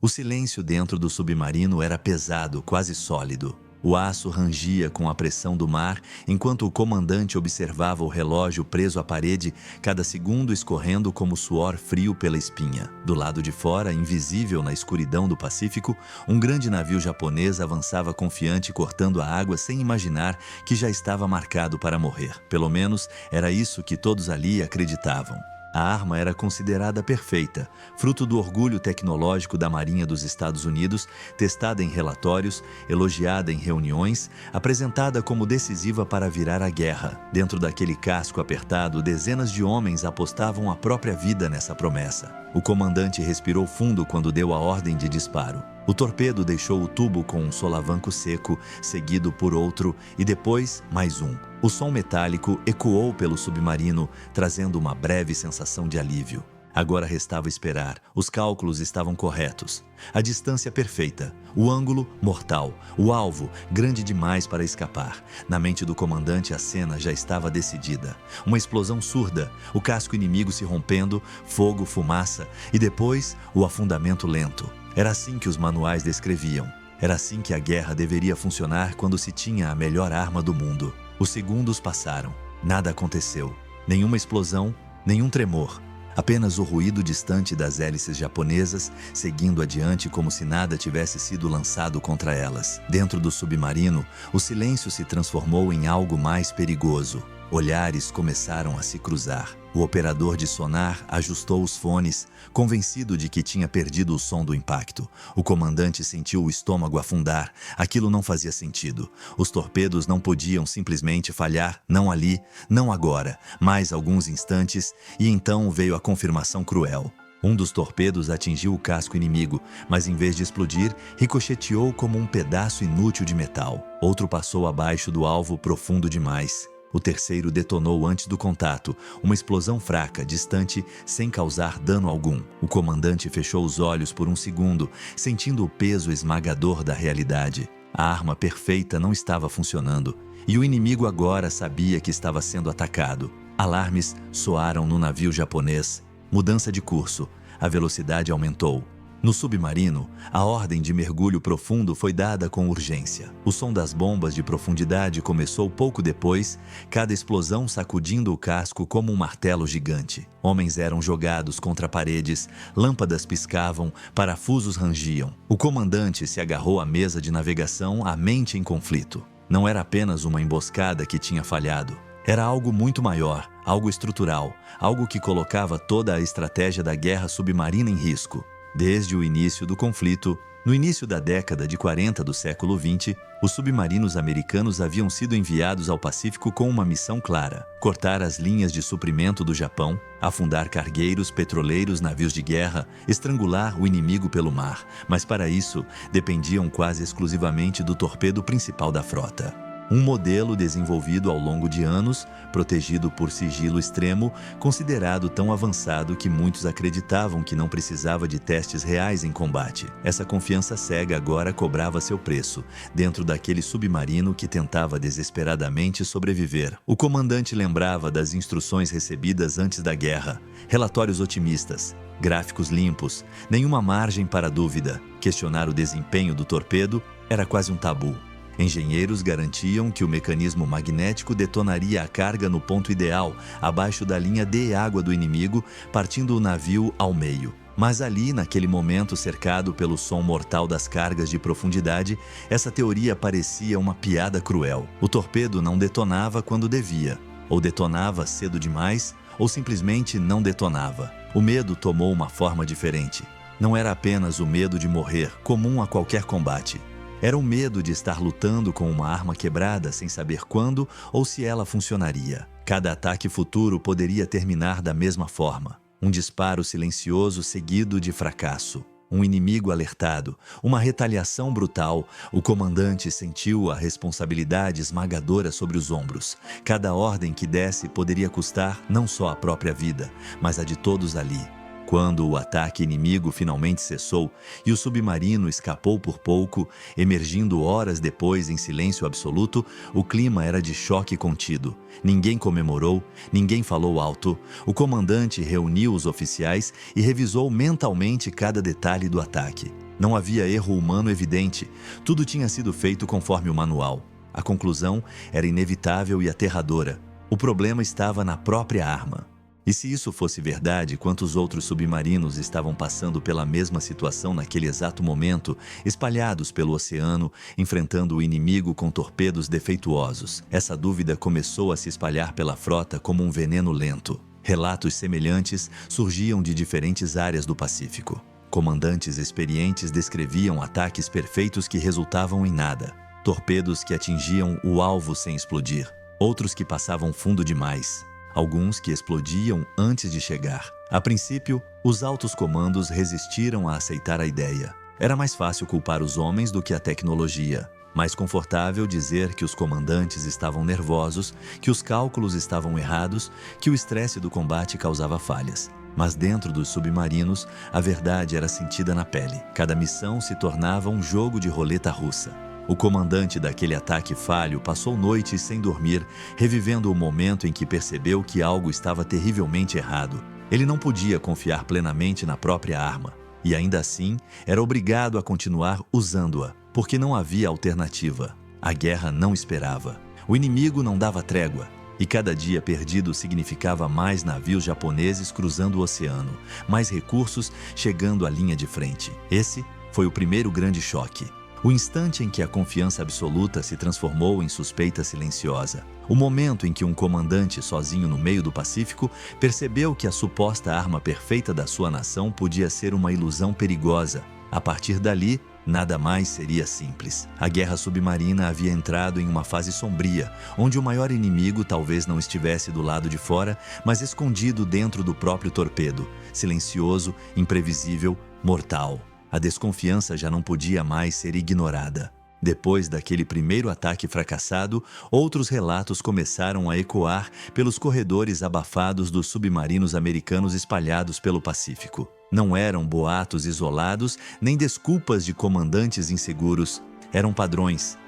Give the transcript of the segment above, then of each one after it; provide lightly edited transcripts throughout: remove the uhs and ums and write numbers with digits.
O silêncio dentro do submarino era pesado, quase sólido. O aço rangia com a pressão do mar, enquanto o comandante observava o relógio preso à parede, cada segundo escorrendo como suor frio pela espinha. Do lado de fora, invisível na escuridão do Pacífico, um grande navio japonês avançava confiante, cortando a água sem imaginar que já estava marcado para morrer. Pelo menos, era isso que todos ali acreditavam. A arma era considerada perfeita, fruto do orgulho tecnológico da Marinha dos Estados Unidos, testada em relatórios, elogiada em reuniões, apresentada como decisiva para virar a guerra. Dentro daquele casco apertado, dezenas de homens apostavam a própria vida nessa promessa. O comandante respirou fundo quando deu a ordem de disparo. O torpedo deixou o tubo com um solavanco seco, seguido por outro e depois mais um. O som metálico ecoou pelo submarino, trazendo uma breve sensação de alívio. Agora restava esperar. Os cálculos estavam corretos. A distância perfeita, o ângulo mortal, o alvo grande demais para escapar. Na mente do comandante a cena já estava decidida. Uma explosão surda, o casco inimigo se rompendo, fogo, fumaça e depois o afundamento lento. Era assim que os manuais descreviam. Era assim que a guerra deveria funcionar quando se tinha a melhor arma do mundo. Os segundos passaram. Nada aconteceu. Nenhuma explosão, nenhum tremor. Apenas o ruído distante das hélices japonesas, seguindo adiante como se nada tivesse sido lançado contra elas. Dentro do submarino, o silêncio se transformou em algo mais perigoso. Olhares começaram a se cruzar. O operador de sonar ajustou os fones, convencido de que tinha perdido o som do impacto. O comandante sentiu o estômago afundar. Aquilo não fazia sentido. Os torpedos não podiam simplesmente falhar, não ali, não agora. Mais alguns instantes, e então veio a confirmação cruel. Um dos torpedos atingiu o casco inimigo, mas em vez de explodir, ricocheteou como um pedaço inútil de metal. Outro passou abaixo do alvo profundo demais. O terceiro detonou antes do contato, uma explosão fraca, distante, sem causar dano algum. O comandante fechou os olhos por um segundo, sentindo o peso esmagador da realidade. A arma perfeita não estava funcionando, e o inimigo agora sabia que estava sendo atacado. Alarmes soaram no navio japonês. Mudança de curso. A velocidade aumentou. No submarino, a ordem de mergulho profundo foi dada com urgência. O som das bombas de profundidade começou pouco depois, cada explosão sacudindo o casco como um martelo gigante. Homens eram jogados contra paredes, lâmpadas piscavam, parafusos rangiam. O comandante se agarrou à mesa de navegação, a mente em conflito. Não era apenas uma emboscada que tinha falhado. Era algo muito maior, algo estrutural, algo que colocava toda a estratégia da guerra submarina em risco. Desde o início do conflito, no início da década de 40 do século XX, os submarinos americanos haviam sido enviados ao Pacífico com uma missão clara: cortar as linhas de suprimento do Japão, afundar cargueiros, petroleiros, navios de guerra, estrangular o inimigo pelo mar. Mas para isso, dependiam quase exclusivamente do torpedo principal da frota. Um modelo desenvolvido ao longo de anos, protegido por sigilo extremo, considerado tão avançado que muitos acreditavam que não precisava de testes reais em combate. Essa confiança cega agora cobrava seu preço, dentro daquele submarino que tentava desesperadamente sobreviver. O comandante lembrava das instruções recebidas antes da guerra, relatórios otimistas, gráficos limpos, nenhuma margem para dúvida. Questionar o desempenho do torpedo era quase um tabu. Engenheiros garantiam que o mecanismo magnético detonaria a carga no ponto ideal, abaixo da linha de água do inimigo, partindo o navio ao meio. Mas ali, naquele momento cercado pelo som mortal das cargas de profundidade, essa teoria parecia uma piada cruel. O torpedo não detonava quando devia, ou detonava cedo demais, ou simplesmente não detonava. O medo tomou uma forma diferente. Não era apenas o medo de morrer, comum a qualquer combate. Era o medo de estar lutando com uma arma quebrada sem saber quando ou se ela funcionaria. Cada ataque futuro poderia terminar da mesma forma. Um disparo silencioso seguido de fracasso. Um inimigo alertado, uma retaliação brutal. O comandante sentiu a responsabilidade esmagadora sobre os ombros. Cada ordem que desse poderia custar não só a própria vida, mas a de todos ali. Quando o ataque inimigo finalmente cessou e o submarino escapou por pouco, emergindo horas depois em silêncio absoluto, o clima era de choque contido. Ninguém comemorou, ninguém falou alto. O comandante reuniu os oficiais e revisou mentalmente cada detalhe do ataque. Não havia erro humano evidente. Tudo tinha sido feito conforme o manual. A conclusão era inevitável e aterradora. O problema estava na própria arma. E se isso fosse verdade, quantos outros submarinos estavam passando pela mesma situação naquele exato momento, espalhados pelo oceano, enfrentando o inimigo com torpedos defeituosos? Essa dúvida começou a se espalhar pela frota como um veneno lento. Relatos semelhantes surgiam de diferentes áreas do Pacífico. Comandantes experientes descreviam ataques perfeitos que resultavam em nada. Torpedos que atingiam o alvo sem explodir. Outros que passavam fundo demais. Alguns que explodiam antes de chegar. A princípio, os altos comandos resistiram a aceitar a ideia. Era mais fácil culpar os homens do que a tecnologia. Mais confortável dizer que os comandantes estavam nervosos, que os cálculos estavam errados, que o estresse do combate causava falhas. Mas dentro dos submarinos, a verdade era sentida na pele. Cada missão se tornava um jogo de roleta russa. O comandante daquele ataque falho passou noites sem dormir, revivendo o momento em que percebeu que algo estava terrivelmente errado. Ele não podia confiar plenamente na própria arma, e ainda assim era obrigado a continuar usando-a, porque não havia alternativa. A guerra não esperava. O inimigo não dava trégua, e cada dia perdido significava mais navios japoneses cruzando o oceano, mais recursos chegando à linha de frente. Esse foi o primeiro grande choque. O instante em que a confiança absoluta se transformou em suspeita silenciosa. O momento em que um comandante sozinho no meio do Pacífico percebeu que a suposta arma perfeita da sua nação podia ser uma ilusão perigosa. A partir dali, nada mais seria simples. A guerra submarina havia entrado em uma fase sombria, onde o maior inimigo talvez não estivesse do lado de fora, mas escondido dentro do próprio torpedo, silencioso, imprevisível, mortal. A desconfiança já não podia mais ser ignorada. Depois daquele primeiro ataque fracassado, outros relatos começaram a ecoar pelos corredores abafados dos submarinos americanos espalhados pelo Pacífico. Não eram boatos isolados, nem desculpas de comandantes inseguros. Eram padrões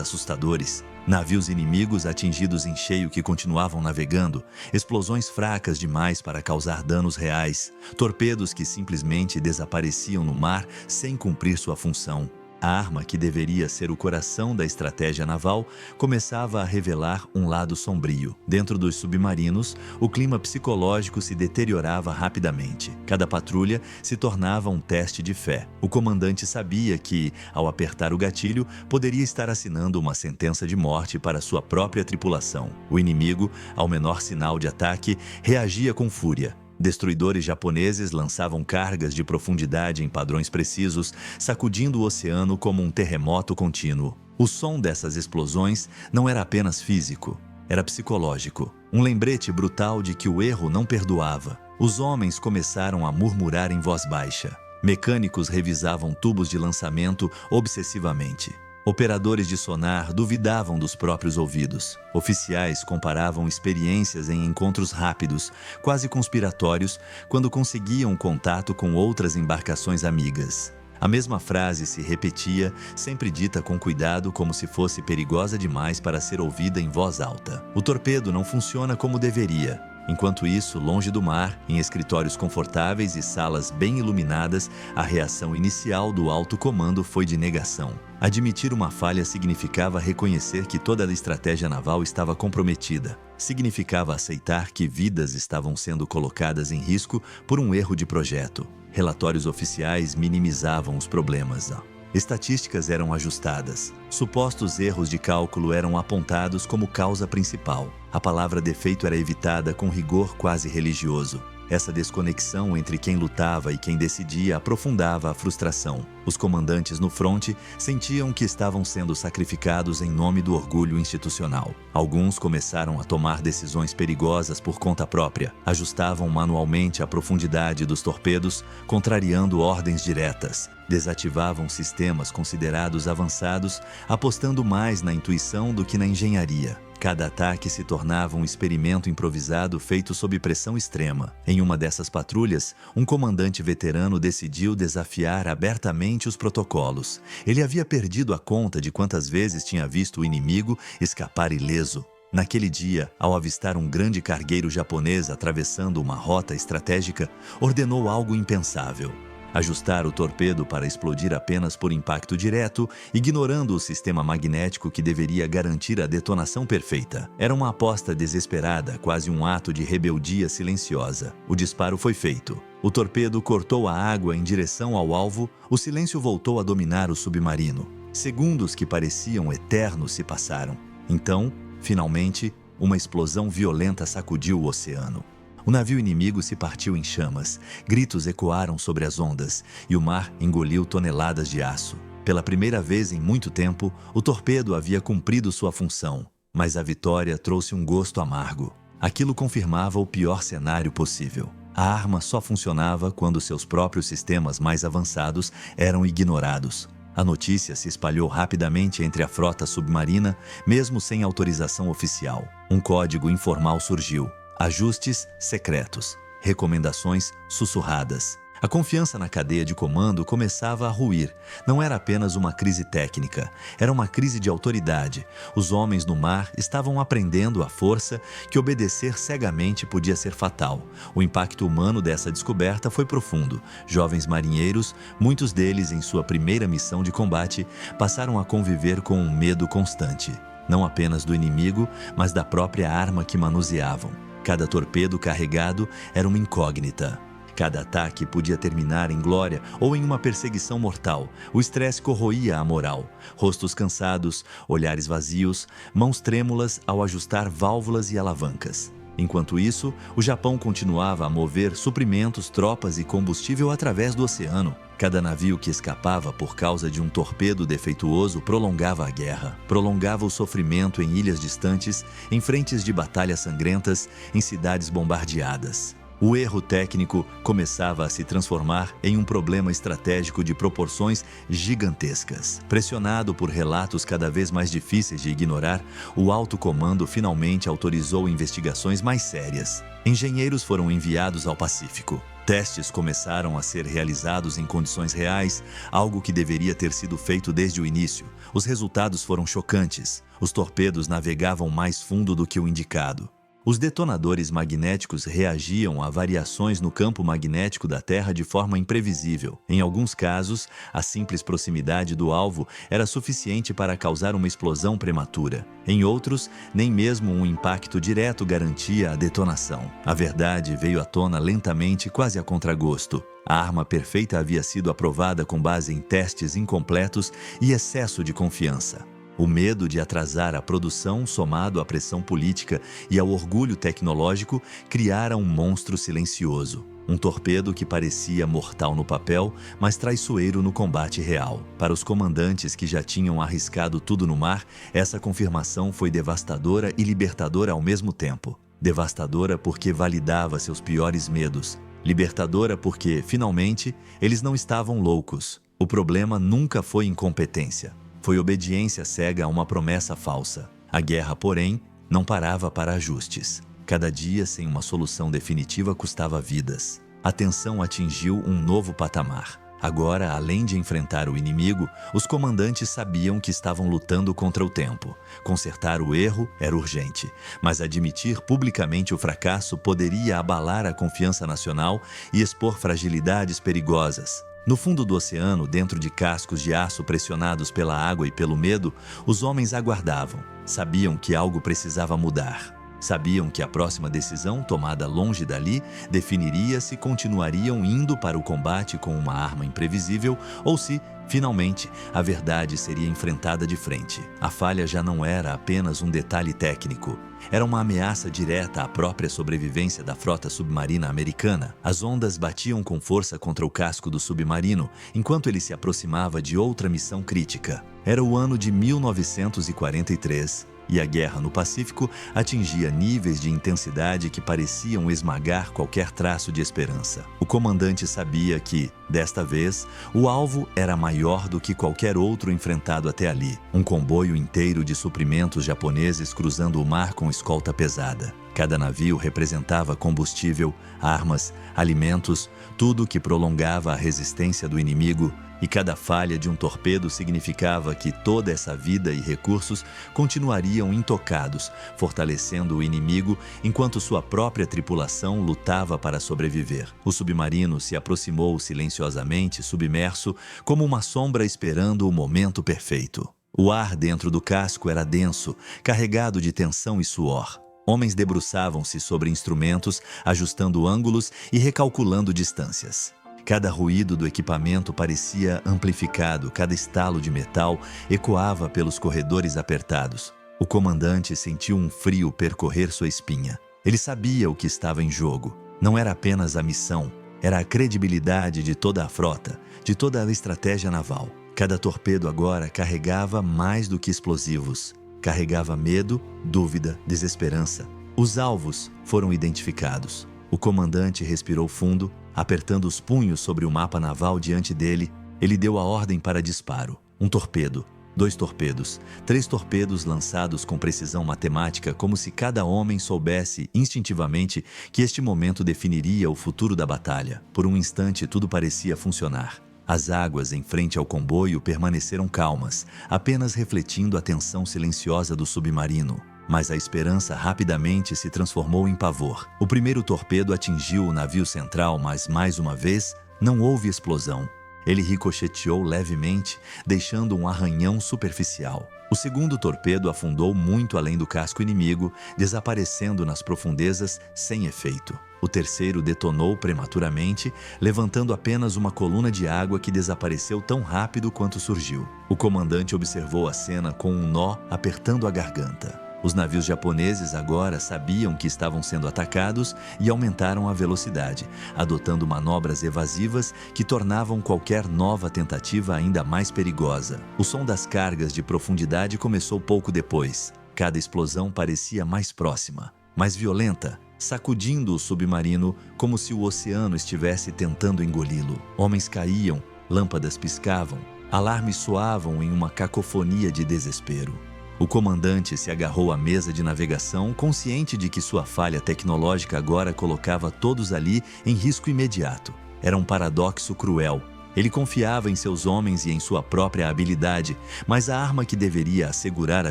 assustadores. Navios inimigos atingidos em cheio que continuavam navegando, explosões fracas demais para causar danos reais, torpedos que simplesmente desapareciam no mar sem cumprir sua função. A arma que deveria ser o coração da estratégia naval começava a revelar um lado sombrio. Dentro dos submarinos, o clima psicológico se deteriorava rapidamente. Cada patrulha se tornava um teste de fé. O comandante sabia que, ao apertar o gatilho, poderia estar assinando uma sentença de morte para sua própria tripulação. O inimigo, ao menor sinal de ataque, reagia com fúria. Destruidores japoneses lançavam cargas de profundidade em padrões precisos, sacudindo o oceano como um terremoto contínuo. O som dessas explosões não era apenas físico, era psicológico. Um lembrete brutal de que o erro não perdoava. Os homens começaram a murmurar em voz baixa. Mecânicos revisavam tubos de lançamento obsessivamente. Operadores de sonar duvidavam dos próprios ouvidos. Oficiais comparavam experiências em encontros rápidos, quase conspiratórios, quando conseguiam contato com outras embarcações amigas. A mesma frase se repetia, sempre dita com cuidado, como se fosse perigosa demais para ser ouvida em voz alta. O torpedo não funciona como deveria. Enquanto isso, longe do mar, em escritórios confortáveis e salas bem iluminadas, a reação inicial do alto comando foi de negação. Admitir uma falha significava reconhecer que toda a estratégia naval estava comprometida. Significava aceitar que vidas estavam sendo colocadas em risco por um erro de projeto. Relatórios oficiais minimizavam os problemas. Estatísticas eram ajustadas. Supostos erros de cálculo eram apontados como causa principal. A palavra defeito era evitada com rigor quase religioso. Essa desconexão entre quem lutava e quem decidia aprofundava a frustração. Os comandantes no fronte sentiam que estavam sendo sacrificados em nome do orgulho institucional. Alguns começaram a tomar decisões perigosas por conta própria. Ajustavam manualmente a profundidade dos torpedos, contrariando ordens diretas. Desativavam sistemas considerados avançados, apostando mais na intuição do que na engenharia. Cada ataque se tornava um experimento improvisado feito sob pressão extrema. Em uma dessas patrulhas, um comandante veterano decidiu desafiar abertamente os protocolos. Ele havia perdido a conta de quantas vezes tinha visto o inimigo escapar ileso. Naquele dia, ao avistar um grande cargueiro japonês atravessando uma rota estratégica, ordenou algo impensável. Ajustar o torpedo para explodir apenas por impacto direto, ignorando o sistema magnético que deveria garantir a detonação perfeita. Era uma aposta desesperada, quase um ato de rebeldia silenciosa. O disparo foi feito. O torpedo cortou a água em direção ao alvo, o silêncio voltou a dominar o submarino. Segundos que pareciam eternos se passaram. Então, finalmente, uma explosão violenta sacudiu o oceano. O navio inimigo se partiu em chamas, gritos ecoaram sobre as ondas e o mar engoliu toneladas de aço. Pela primeira vez em muito tempo, o torpedo havia cumprido sua função, mas a vitória trouxe um gosto amargo. Aquilo confirmava o pior cenário possível. A arma só funcionava quando seus próprios sistemas mais avançados eram ignorados. A notícia se espalhou rapidamente entre a frota submarina, mesmo sem autorização oficial. Um código informal surgiu. Ajustes secretos, recomendações sussurradas. A confiança na cadeia de comando começava a ruir. Não era apenas uma crise técnica, era uma crise de autoridade. Os homens no mar estavam aprendendo à força que obedecer cegamente podia ser fatal. O impacto humano dessa descoberta foi profundo. Jovens marinheiros, muitos deles em sua primeira missão de combate, passaram a conviver com um medo constante. Não apenas do inimigo, mas da própria arma que manuseavam. Cada torpedo carregado era uma incógnita. Cada ataque podia terminar em glória ou em uma perseguição mortal. O estresse corroía a moral. Rostos cansados, olhares vazios, mãos trêmulas ao ajustar válvulas e alavancas. Enquanto isso, o Japão continuava a mover suprimentos, tropas e combustível através do oceano. Cada navio que escapava por causa de um torpedo defeituoso prolongava a guerra, prolongava o sofrimento em ilhas distantes, em frentes de batalhas sangrentas, em cidades bombardeadas. O erro técnico começava a se transformar em um problema estratégico de proporções gigantescas. Pressionado por relatos cada vez mais difíceis de ignorar, o alto comando finalmente autorizou investigações mais sérias. Engenheiros foram enviados ao Pacífico. Testes começaram a ser realizados em condições reais, algo que deveria ter sido feito desde o início. Os resultados foram chocantes. Os torpedos navegavam mais fundo do que o indicado. Os detonadores magnéticos reagiam a variações no campo magnético da Terra de forma imprevisível. Em alguns casos, a simples proximidade do alvo era suficiente para causar uma explosão prematura. Em outros, nem mesmo um impacto direto garantia a detonação. A verdade veio à tona lentamente, quase a contragosto. A arma perfeita havia sido aprovada com base em testes incompletos e excesso de confiança. O medo de atrasar a produção, somado à pressão política e ao orgulho tecnológico, criara um monstro silencioso. Um torpedo que parecia mortal no papel, mas traiçoeiro no combate real. Para os comandantes que já tinham arriscado tudo no mar, essa confirmação foi devastadora e libertadora ao mesmo tempo. Devastadora porque validava seus piores medos. Libertadora porque, finalmente, eles não estavam loucos. O problema nunca foi incompetência. Foi obediência cega a uma promessa falsa. A guerra, porém, não parava para ajustes. Cada dia sem uma solução definitiva custava vidas. A tensão atingiu um novo patamar. Agora, além de enfrentar o inimigo, os comandantes sabiam que estavam lutando contra o tempo. Consertar o erro era urgente, mas admitir publicamente o fracasso poderia abalar a confiança nacional e expor fragilidades perigosas. No fundo do oceano, dentro de cascos de aço pressionados pela água e pelo medo, os homens aguardavam. Sabiam que algo precisava mudar. Sabiam que a próxima decisão, tomada longe dali, definiria se continuariam indo para o combate com uma arma imprevisível ou se, finalmente, a verdade seria enfrentada de frente. A falha já não era apenas um detalhe técnico. Era uma ameaça direta à própria sobrevivência da frota submarina americana. As ondas batiam com força contra o casco do submarino, enquanto ele se aproximava de outra missão crítica. Era o ano de 1943. E a guerra no Pacífico atingia níveis de intensidade que pareciam esmagar qualquer traço de esperança. O comandante sabia que, desta vez, o alvo era maior do que qualquer outro enfrentado até ali. Um comboio inteiro de suprimentos japoneses cruzando o mar com escolta pesada. Cada navio representava combustível, armas, alimentos, tudo que prolongava a resistência do inimigo, e cada falha de um torpedo significava que toda essa vida e recursos continuariam intocados, fortalecendo o inimigo enquanto sua própria tripulação lutava para sobreviver. O submarino se aproximou silenciosamente silenciosamente, submerso, como uma sombra esperando o momento perfeito. O ar dentro do casco era denso, carregado de tensão e suor. Homens debruçavam-se sobre instrumentos, ajustando ângulos e recalculando distâncias. Cada ruído do equipamento parecia amplificado, cada estalo de metal ecoava pelos corredores apertados. O comandante sentiu um frio percorrer sua espinha. Ele sabia o que estava em jogo. Não era apenas a missão, era a credibilidade de toda a frota, de toda a estratégia naval. Cada torpedo agora carregava mais do que explosivos. Carregava medo, dúvida, desesperança. Os alvos foram identificados. O comandante respirou fundo, apertando os punhos sobre o mapa naval diante dele. Ele deu a ordem para disparo. Um torpedo, 2 torpedos, 3 torpedos lançados com precisão matemática, como se cada homem soubesse instintivamente que este momento definiria o futuro da batalha. Por um instante tudo parecia funcionar. As águas em frente ao comboio permaneceram calmas, apenas refletindo a tensão silenciosa do submarino. Mas a esperança rapidamente se transformou em pavor. O primeiro torpedo atingiu o navio central, mas mais uma vez não houve explosão. Ele ricocheteou levemente, deixando um arranhão superficial. O segundo torpedo afundou muito além do casco inimigo, desaparecendo nas profundezas sem efeito. O terceiro detonou prematuramente, levantando apenas uma coluna de água que desapareceu tão rápido quanto surgiu. O comandante observou a cena com um nó apertando a garganta. Os navios japoneses agora sabiam que estavam sendo atacados e aumentaram a velocidade, adotando manobras evasivas que tornavam qualquer nova tentativa ainda mais perigosa. O som das cargas de profundidade começou pouco depois. Cada explosão parecia mais próxima, mais violenta, sacudindo o submarino como se o oceano estivesse tentando engoli-lo. Homens caíam, lâmpadas piscavam, alarmes soavam em uma cacofonia de desespero. O comandante se agarrou à mesa de navegação, consciente de que sua falha tecnológica agora colocava todos ali em risco imediato. Era um paradoxo cruel. Ele confiava em seus homens e em sua própria habilidade, mas a arma que deveria assegurar a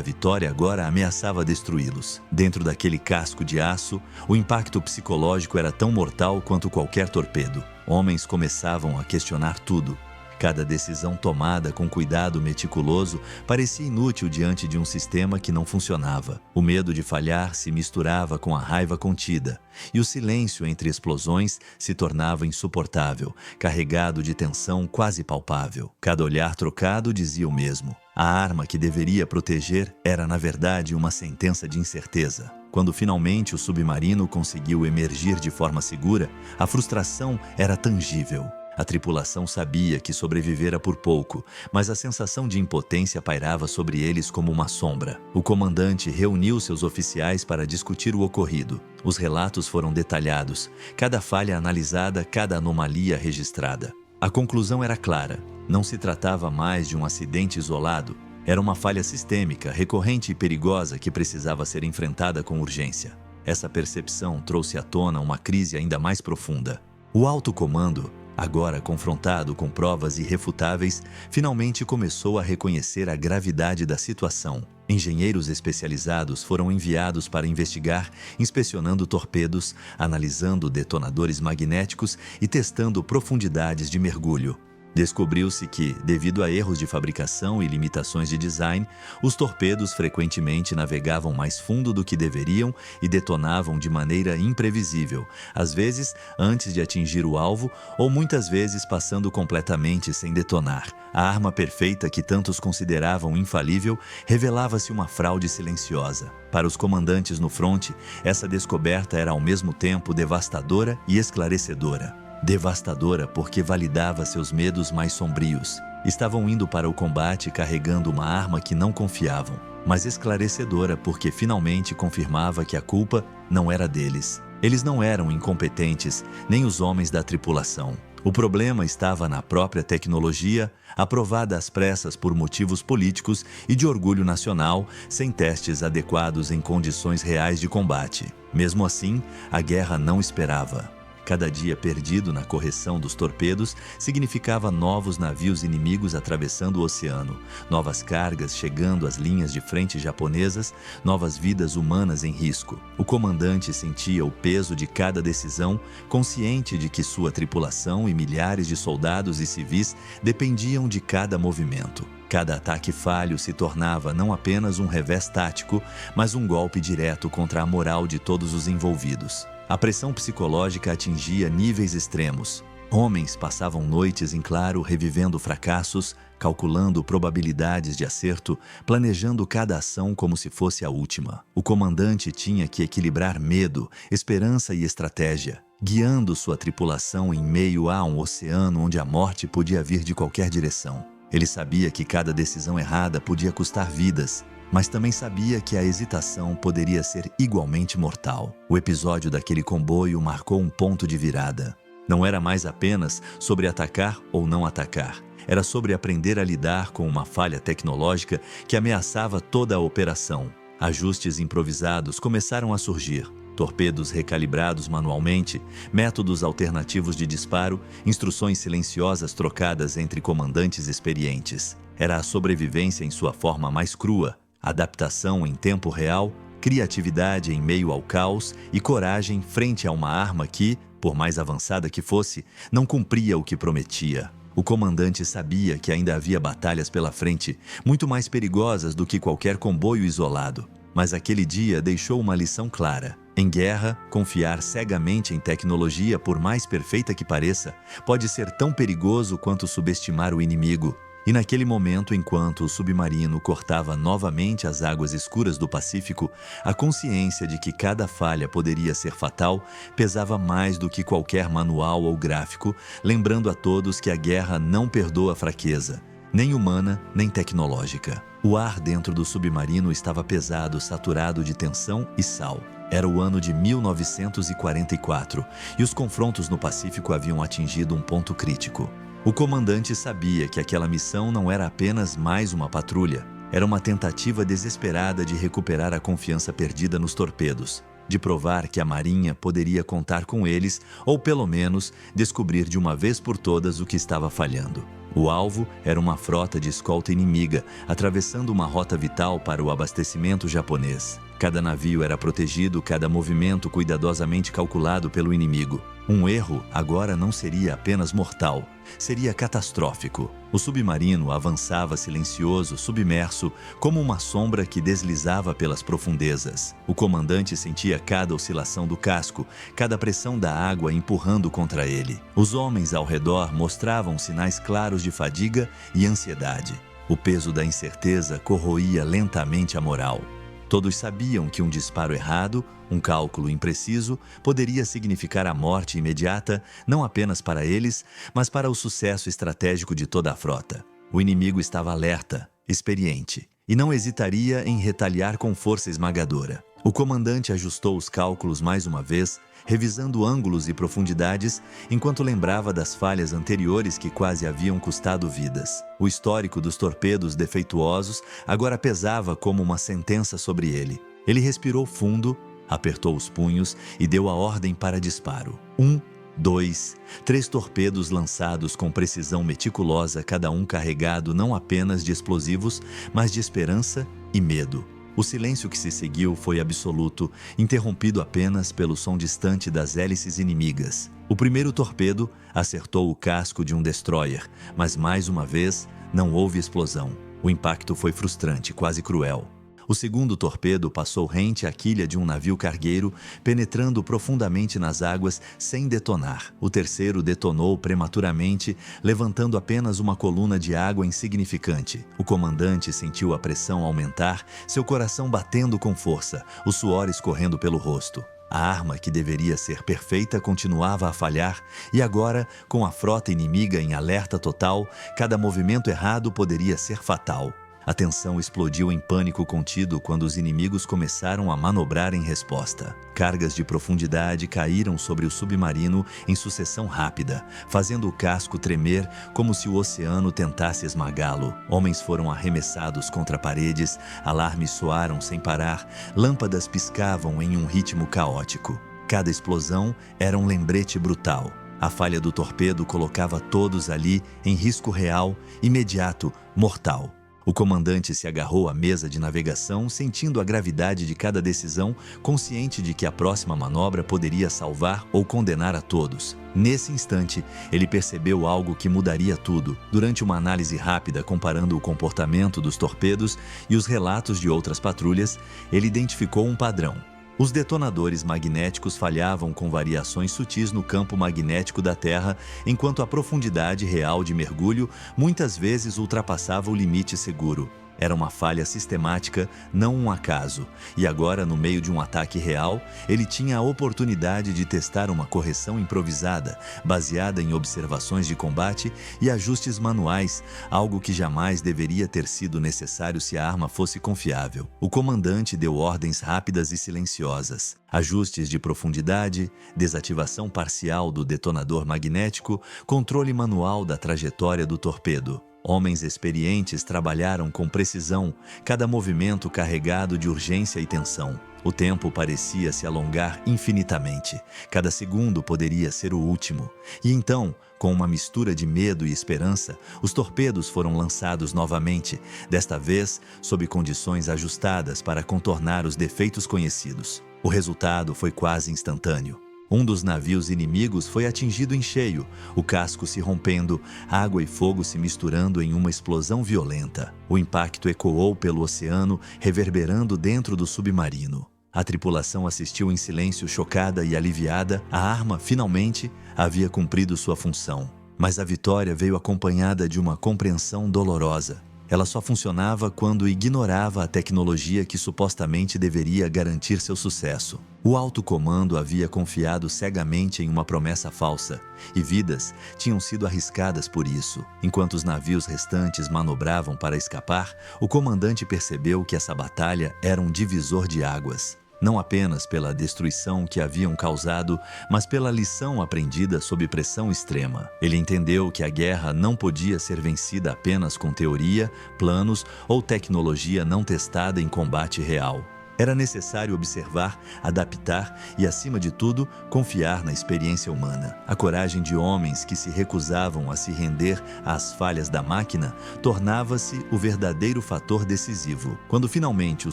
vitória agora ameaçava destruí-los. Dentro daquele casco de aço, o impacto psicológico era tão mortal quanto qualquer torpedo. Homens começavam a questionar tudo. Cada decisão tomada com cuidado meticuloso parecia inútil diante de um sistema que não funcionava. O medo de falhar se misturava com a raiva contida, e o silêncio entre explosões se tornava insuportável, carregado de tensão quase palpável. Cada olhar trocado dizia o mesmo. A arma que deveria proteger era, na verdade, uma sentença de incerteza. Quando finalmente o submarino conseguiu emergir de forma segura, a frustração era tangível. A tripulação sabia que sobrevivera por pouco, mas a sensação de impotência pairava sobre eles como uma sombra. O comandante reuniu seus oficiais para discutir o ocorrido. Os relatos foram detalhados, cada falha analisada, cada anomalia registrada. A conclusão era clara. Não se tratava mais de um acidente isolado. Era uma falha sistêmica, recorrente e perigosa que precisava ser enfrentada com urgência. Essa percepção trouxe à tona uma crise ainda mais profunda. O alto comando, agora confrontado com provas irrefutáveis, finalmente começou a reconhecer a gravidade da situação. Engenheiros especializados foram enviados para investigar, inspecionando torpedos, analisando detonadores magnéticos e testando profundidades de mergulho. Descobriu-se que, devido a erros de fabricação e limitações de design, os torpedos frequentemente navegavam mais fundo do que deveriam e detonavam de maneira imprevisível, às vezes antes de atingir o alvo ou muitas vezes passando completamente sem detonar. A arma perfeita que tantos consideravam infalível revelava-se uma fraude silenciosa. Para os comandantes no fronte, essa descoberta era ao mesmo tempo devastadora e esclarecedora. Devastadora porque validava seus medos mais sombrios. Estavam indo para o combate carregando uma arma que não confiavam, mas esclarecedora porque finalmente confirmava que a culpa não era deles. Eles não eram incompetentes, nem os homens da tripulação. O problema estava na própria tecnologia, aprovada às pressas por motivos políticos e de orgulho nacional, sem testes adequados em condições reais de combate. Mesmo assim, a guerra não esperava. Cada dia perdido na correção dos torpedos significava novos navios inimigos atravessando o oceano, novas cargas chegando às linhas de frente japonesas, novas vidas humanas em risco. O comandante sentia o peso de cada decisão, consciente de que sua tripulação e milhares de soldados e civis dependiam de cada movimento. Cada ataque falho se tornava não apenas um revés tático, mas um golpe direto contra a moral de todos os envolvidos. A pressão psicológica atingia níveis extremos. Homens passavam noites em claro revivendo fracassos, calculando probabilidades de acerto, planejando cada ação como se fosse a última. O comandante tinha que equilibrar medo, esperança e estratégia, guiando sua tripulação em meio a um oceano onde a morte podia vir de qualquer direção. Ele sabia que cada decisão errada podia custar vidas, mas também sabia que a hesitação poderia ser igualmente mortal. O episódio daquele comboio marcou um ponto de virada. Não era mais apenas sobre atacar ou não atacar. Era sobre aprender a lidar com uma falha tecnológica que ameaçava toda a operação. Ajustes improvisados começaram a surgir. Torpedos recalibrados manualmente, métodos alternativos de disparo, instruções silenciosas trocadas entre comandantes experientes. Era a sobrevivência em sua forma mais crua, adaptação em tempo real, criatividade em meio ao caos e coragem frente a uma arma que, por mais avançada que fosse, não cumpria o que prometia. O comandante sabia que ainda havia batalhas pela frente, muito mais perigosas do que qualquer comboio isolado. Mas aquele dia deixou uma lição clara. Em guerra, confiar cegamente em tecnologia, por mais perfeita que pareça, pode ser tão perigoso quanto subestimar o inimigo. E naquele momento, enquanto o submarino cortava novamente as águas escuras do Pacífico, a consciência de que cada falha poderia ser fatal pesava mais do que qualquer manual ou gráfico, lembrando a todos que a guerra não perdoa fraqueza, nem humana, nem tecnológica. O ar dentro do submarino estava pesado, saturado de tensão e sal. Era o ano de 1944 e os confrontos no Pacífico haviam atingido um ponto crítico. O comandante sabia que aquela missão não era apenas mais uma patrulha. Era uma tentativa desesperada de recuperar a confiança perdida nos torpedos, de provar que a Marinha poderia contar com eles ou, pelo menos, descobrir de uma vez por todas o que estava falhando. O alvo era uma frota de escolta inimiga, atravessando uma rota vital para o abastecimento japonês. Cada navio era protegido, cada movimento cuidadosamente calculado pelo inimigo. Um erro agora não seria apenas mortal, seria catastrófico. O submarino avançava silencioso, submerso, como uma sombra que deslizava pelas profundezas. O comandante sentia cada oscilação do casco, cada pressão da água empurrando contra ele. Os homens ao redor mostravam sinais claros de fadiga e ansiedade. O peso da incerteza corroía lentamente a moral. Todos sabiam que um disparo errado, um cálculo impreciso, poderia significar a morte imediata, não apenas para eles, mas para o sucesso estratégico de toda a frota. O inimigo estava alerta, experiente, e não hesitaria em retaliar com força esmagadora. O comandante ajustou os cálculos mais uma vez, revisando ângulos e profundidades, enquanto lembrava das falhas anteriores que quase haviam custado vidas. O histórico dos torpedos defeituosos agora pesava como uma sentença sobre ele. Ele respirou fundo, apertou os punhos e deu a ordem para disparo. 1, 2, 3 torpedos lançados com precisão meticulosa, cada um carregado não apenas de explosivos, mas de esperança e medo. O silêncio que se seguiu foi absoluto, interrompido apenas pelo som distante das hélices inimigas. O primeiro torpedo acertou o casco de um destroyer, mas mais uma vez não houve explosão. O impacto foi frustrante, quase cruel. O segundo torpedo passou rente à quilha de um navio cargueiro, penetrando profundamente nas águas sem detonar. O terceiro detonou prematuramente, levantando apenas uma coluna de água insignificante. O comandante sentiu a pressão aumentar, seu coração batendo com força, o suor escorrendo pelo rosto. A arma que deveria ser perfeita continuava a falhar e agora, com a frota inimiga em alerta total, cada movimento errado poderia ser fatal. A tensão explodiu em pânico contido quando os inimigos começaram a manobrar em resposta. Cargas de profundidade caíram sobre o submarino em sucessão rápida, fazendo o casco tremer como se o oceano tentasse esmagá-lo. Homens foram arremessados contra paredes, alarmes soaram sem parar, lâmpadas piscavam em um ritmo caótico. Cada explosão era um lembrete brutal. A falha do torpedo colocava todos ali em risco real, imediato, mortal. O comandante se agarrou à mesa de navegação, sentindo a gravidade de cada decisão, consciente de que a próxima manobra poderia salvar ou condenar a todos. Nesse instante, ele percebeu algo que mudaria tudo. Durante uma análise rápida comparando o comportamento dos torpedos e os relatos de outras patrulhas, ele identificou um padrão. Os detonadores magnéticos falhavam com variações sutis no campo magnético da Terra, enquanto a profundidade real de mergulho muitas vezes ultrapassava o limite seguro. Era uma falha sistemática, não um acaso. E agora, no meio de um ataque real, ele tinha a oportunidade de testar uma correção improvisada, baseada em observações de combate e ajustes manuais, algo que jamais deveria ter sido necessário se a arma fosse confiável. O comandante deu ordens rápidas e silenciosas. Ajustes de profundidade, desativação parcial do detonador magnético, controle manual da trajetória do torpedo. Homens experientes trabalharam com precisão, cada movimento carregado de urgência e tensão. O tempo parecia se alongar infinitamente. Cada segundo poderia ser o último. E então, com uma mistura de medo e esperança, os torpedos foram lançados novamente, desta vez sob condições ajustadas para contornar os defeitos conhecidos. O resultado foi quase instantâneo. Um dos navios inimigos foi atingido em cheio, o casco se rompendo, água e fogo se misturando em uma explosão violenta. O impacto ecoou pelo oceano, reverberando dentro do submarino. A tripulação assistiu em silêncio, chocada e aliviada. A arma, finalmente, havia cumprido sua função. Mas a vitória veio acompanhada de uma compreensão dolorosa. Ela só funcionava quando ignorava a tecnologia que supostamente deveria garantir seu sucesso. O alto comando havia confiado cegamente em uma promessa falsa, e vidas tinham sido arriscadas por isso. Enquanto os navios restantes manobravam para escapar, o comandante percebeu que essa batalha era um divisor de águas. Não apenas pela destruição que haviam causado, mas pela lição aprendida sob pressão extrema. Ele entendeu que a guerra não podia ser vencida apenas com teoria, planos ou tecnologia não testada em combate real. Era necessário observar, adaptar e, acima de tudo, confiar na experiência humana. A coragem de homens que se recusavam a se render às falhas da máquina tornava-se o verdadeiro fator decisivo. Quando finalmente o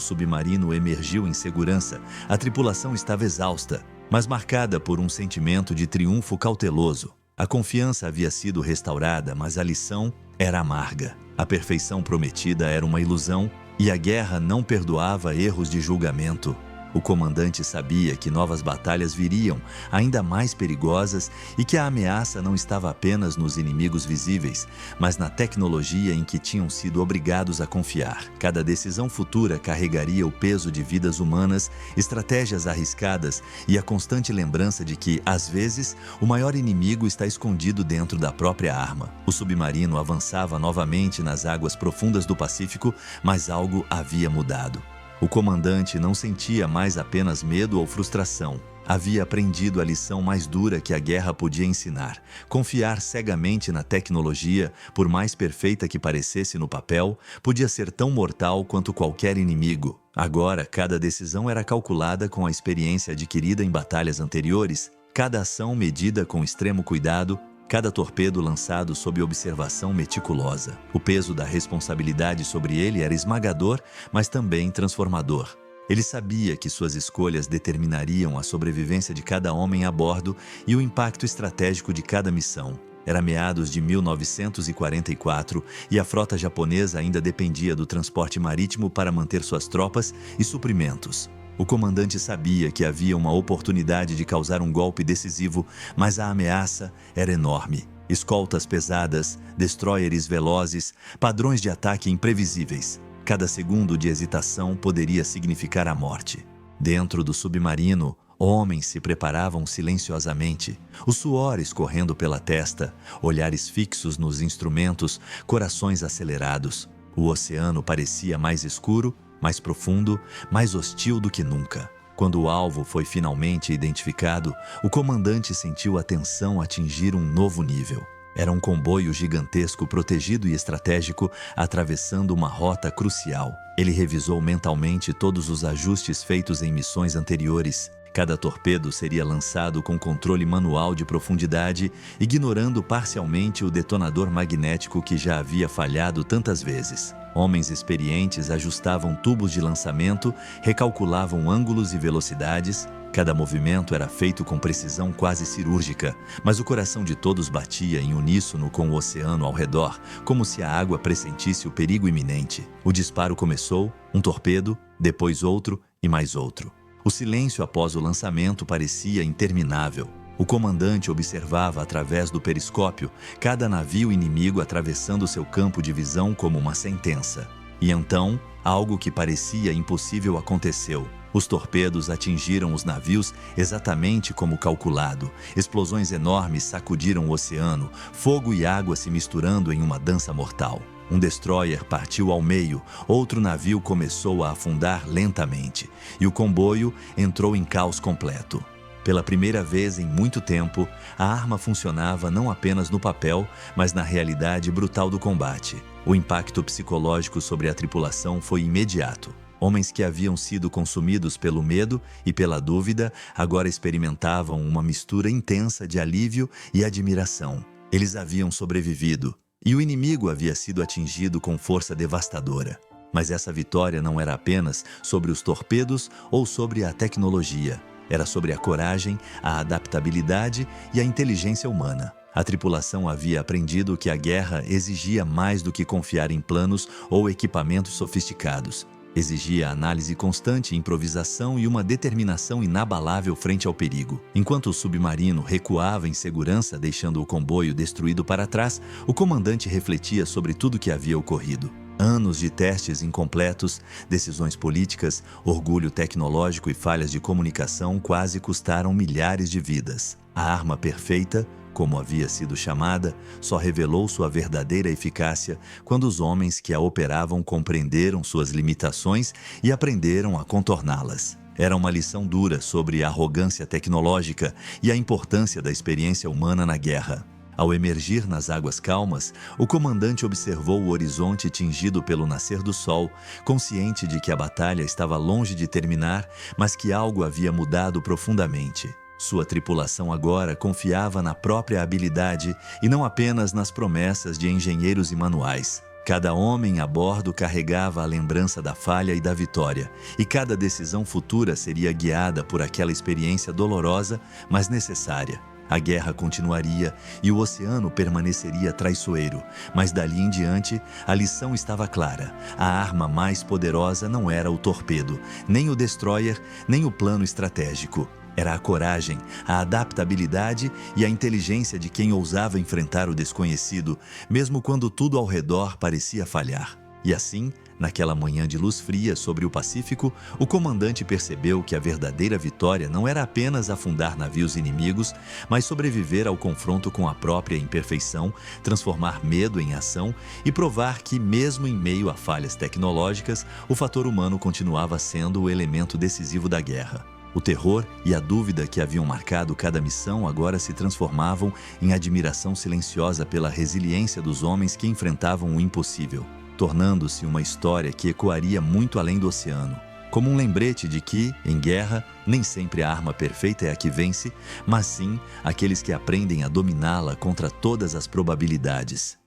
submarino emergiu em segurança, a tripulação estava exausta, mas marcada por um sentimento de triunfo cauteloso. A confiança havia sido restaurada, mas a lição era amarga. A perfeição prometida era uma ilusão, e a guerra não perdoava erros de julgamento. O comandante sabia que novas batalhas viriam, ainda mais perigosas, e que a ameaça não estava apenas nos inimigos visíveis, mas na tecnologia em que tinham sido obrigados a confiar. Cada decisão futura carregaria o peso de vidas humanas, estratégias arriscadas e a constante lembrança de que, às vezes, o maior inimigo está escondido dentro da própria arma. O submarino avançava novamente nas águas profundas do Pacífico, mas algo havia mudado. O comandante não sentia mais apenas medo ou frustração. Havia aprendido a lição mais dura que a guerra podia ensinar. Confiar cegamente na tecnologia, por mais perfeita que parecesse no papel, podia ser tão mortal quanto qualquer inimigo. Agora, cada decisão era calculada com a experiência adquirida em batalhas anteriores, cada ação medida com extremo cuidado, cada torpedo lançado sob observação meticulosa. O peso da responsabilidade sobre ele era esmagador, mas também transformador. Ele sabia que suas escolhas determinariam a sobrevivência de cada homem a bordo e o impacto estratégico de cada missão. Era meados de 1944 e a frota japonesa ainda dependia do transporte marítimo para manter suas tropas e suprimentos. O comandante sabia que havia uma oportunidade de causar um golpe decisivo, mas a ameaça era enorme. Escoltas pesadas, destroyers velozes, padrões de ataque imprevisíveis. Cada segundo de hesitação poderia significar a morte. Dentro do submarino, homens se preparavam silenciosamente, o suor escorrendo pela testa, olhares fixos nos instrumentos, corações acelerados. O oceano parecia mais escuro, mais profundo, mais hostil do que nunca. Quando o alvo foi finalmente identificado, o comandante sentiu a tensão atingir um novo nível. Era um comboio gigantesco, protegido e estratégico, atravessando uma rota crucial. Ele revisou mentalmente todos os ajustes feitos em missões anteriores. Cada torpedo seria lançado com controle manual de profundidade, ignorando parcialmente o detonador magnético que já havia falhado tantas vezes. Homens experientes ajustavam tubos de lançamento, recalculavam ângulos e velocidades. Cada movimento era feito com precisão quase cirúrgica, mas o coração de todos batia em uníssono com o oceano ao redor, como se a água pressentisse o perigo iminente. O disparo começou, um torpedo, depois outro e mais outro. O silêncio após o lançamento parecia interminável. O comandante observava através do periscópio cada navio inimigo atravessando seu campo de visão como uma sentença. E então, algo que parecia impossível aconteceu. Os torpedos atingiram os navios exatamente como calculado. Explosões enormes sacudiram o oceano, fogo e água se misturando em uma dança mortal. Um destroyer partiu ao meio, outro navio começou a afundar lentamente, e o comboio entrou em caos completo. Pela primeira vez em muito tempo, a arma funcionava não apenas no papel, mas na realidade brutal do combate. O impacto psicológico sobre a tripulação foi imediato. Homens que haviam sido consumidos pelo medo e pela dúvida agora experimentavam uma mistura intensa de alívio e admiração. Eles haviam sobrevivido, e o inimigo havia sido atingido com força devastadora. Mas essa vitória não era apenas sobre os torpedos ou sobre a tecnologia. Era sobre a coragem, a adaptabilidade e a inteligência humana. A tripulação havia aprendido que a guerra exigia mais do que confiar em planos ou equipamentos sofisticados. Exigia análise constante, improvisação e uma determinação inabalável frente ao perigo. Enquanto o submarino recuava em segurança, deixando o comboio destruído para trás, o comandante refletia sobre tudo o que havia ocorrido. Anos de testes incompletos, decisões políticas, orgulho tecnológico e falhas de comunicação quase custaram milhares de vidas. A arma perfeita, como havia sido chamada, só revelou sua verdadeira eficácia quando os homens que a operavam compreenderam suas limitações e aprenderam a contorná-las. Era uma lição dura sobre a arrogância tecnológica e a importância da experiência humana na guerra. Ao emergir nas águas calmas, o comandante observou o horizonte tingido pelo nascer do sol, consciente de que a batalha estava longe de terminar, mas que algo havia mudado profundamente. Sua tripulação agora confiava na própria habilidade e não apenas nas promessas de engenheiros e manuais. Cada homem a bordo carregava a lembrança da falha e da vitória, e cada decisão futura seria guiada por aquela experiência dolorosa, mas necessária. A guerra continuaria e o oceano permaneceria traiçoeiro, mas dali em diante a lição estava clara. A arma mais poderosa não era o torpedo, nem o destroyer, nem o plano estratégico. Era a coragem, a adaptabilidade e a inteligência de quem ousava enfrentar o desconhecido, mesmo quando tudo ao redor parecia falhar. E assim, naquela manhã de luz fria sobre o Pacífico, o comandante percebeu que a verdadeira vitória não era apenas afundar navios inimigos, mas sobreviver ao confronto com a própria imperfeição, transformar medo em ação e provar que, mesmo em meio a falhas tecnológicas, o fator humano continuava sendo o elemento decisivo da guerra. O terror e a dúvida que haviam marcado cada missão agora se transformavam em admiração silenciosa pela resiliência dos homens que enfrentavam o impossível, tornando-se uma história que ecoaria muito além do oceano, como um lembrete de que, em guerra, nem sempre a arma perfeita é a que vence, mas sim aqueles que aprendem a dominá-la contra todas as probabilidades.